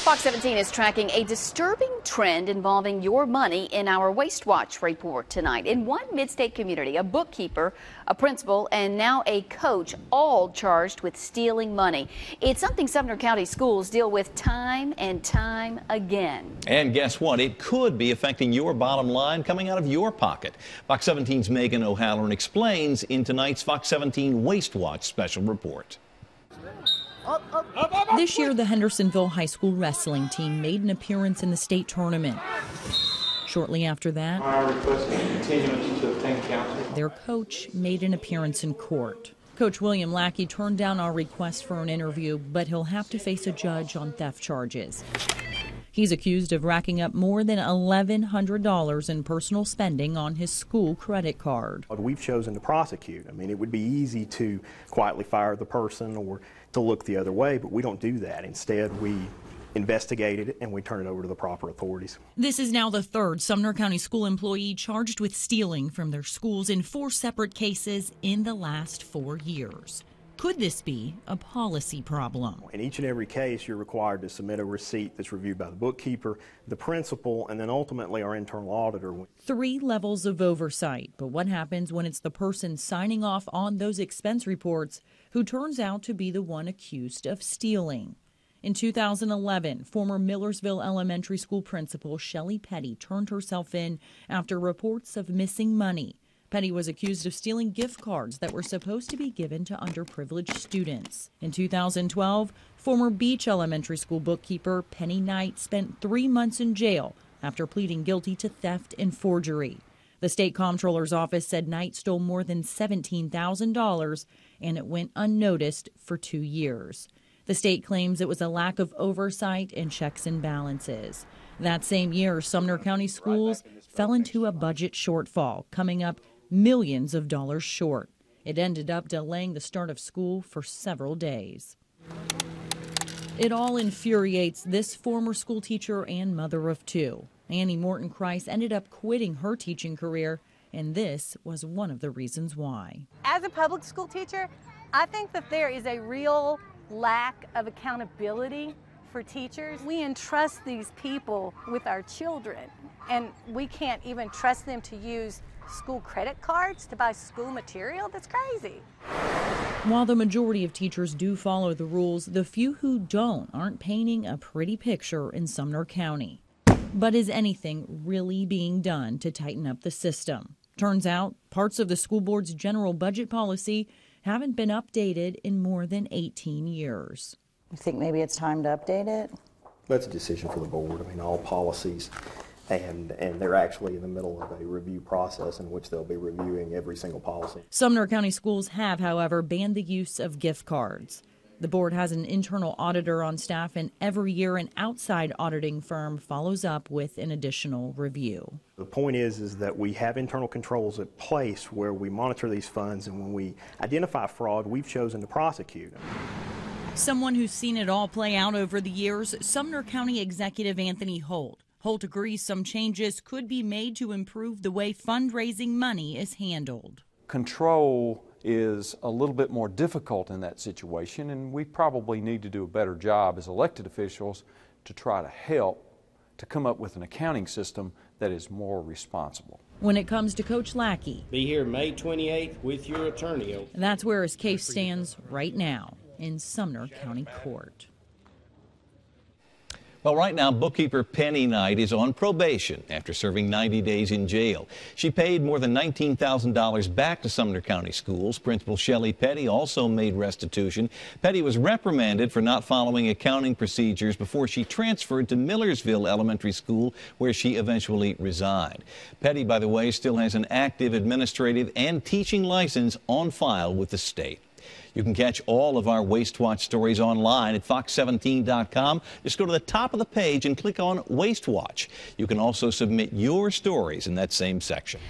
Fox 17 is tracking a disturbing trend involving your money in our Waste Watch report tonight. In one mid-state community, a bookkeeper, a principal, and now a coach, all charged with stealing money. It's something Sumner County Schools deal with time and time again. And guess what? It could be affecting your bottom line coming out of your pocket. Fox 17's Meagan O'Halloran explains in tonight's Fox 17 Waste Watch special report. This year, the Hendersonville High School wrestling team made an appearance in the state tournament. Shortly after that, their coach made an appearance in court. Coach William Lackey turned down our request for an interview, but he'll have to face a judge on theft charges. He's accused of racking up more than $1,100 in personal spending on his school credit card. We've chosen to prosecute. I mean, it would be easy to quietly fire the person or to look the other way, but we don't do that. Instead, we investigate it and we turn it over to the proper authorities. This is now the third Sumner County school employee charged with stealing from their schools in 4 separate cases in the last 4 years. Could this be a policy problem? In each and every case, you're required to submit a receipt that's reviewed by the bookkeeper, the principal, and then ultimately our internal auditor. 3 levels of oversight, but what happens when it's the person signing off on those expense reports who turns out to be the one accused of stealing? In 2011, former Millersville Elementary School principal Shelley Petty turned herself in after reports of missing money. Petty was accused of stealing gift cards that were supposed to be given to underprivileged students. In 2012, former Beach Elementary School bookkeeper Penny Knight spent 3 months in jail after pleading guilty to theft and forgery. The state comptroller's office said Knight stole more than $17,000 and it went unnoticed for 2 years. The state claims it was a lack of oversight and checks and balances. That same year, Sumner County Schools fell into a budget shortfall, coming up millions of dollars short. It ended up delaying the start of school for several days. It all infuriates this former school teacher and mother of 2. Annie Morton Christ ended up quitting her teaching career, and this was one of the reasons why. As a public school teacher, I think that there is a real lack of accountability for teachers. We entrust these people with our children, and we can't even trust them to use school credit cards to buy school material. That's crazy. While the majority of teachers do follow the rules, the few who don't aren't painting a pretty picture in Sumner County. But is anything really being done to tighten up the system? Turns out parts of the school board's general budget policy haven't been updated in more than 18 years. You think maybe it's time to update it? That's a decision for the board. I mean, all policies, and they're actually in the middle of a review process in which they'll be reviewing every single policy. Sumner County Schools have, however, banned the use of gift cards. The board has an internal auditor on staff, and every year an outside auditing firm follows up with an additional review. The point is that we have internal controls in place where we monitor these funds, and when we identify fraud, we've chosen to prosecute. Someone who's seen it all play out over the years, Sumner County Executive Anthony Holt. Holt agrees some changes could be made to improve the way fundraising money is handled. Control is a little bit more difficult in that situation, and we probably need to do a better job as elected officials to try to help to come up with an accounting system that is more responsible. When it comes to Coach Lackey, be here May 28th with your attorney. That's where his case stands right now in Sumner County Court. Well, right now, bookkeeper Penny Knight is on probation after serving 90 days in jail. She paid more than $19,000 back to Sumner County Schools. Principal Shelley Petty also made restitution. Petty was reprimanded for not following accounting procedures before she transferred to Millersville Elementary School, where she eventually resigned. Petty, by the way, still has an active administrative and teaching license on file with the state. You can catch all of our Waste Watch stories online at fox17.com. Just go to the top of the page and click on Waste Watch. You can also submit your stories in that same section.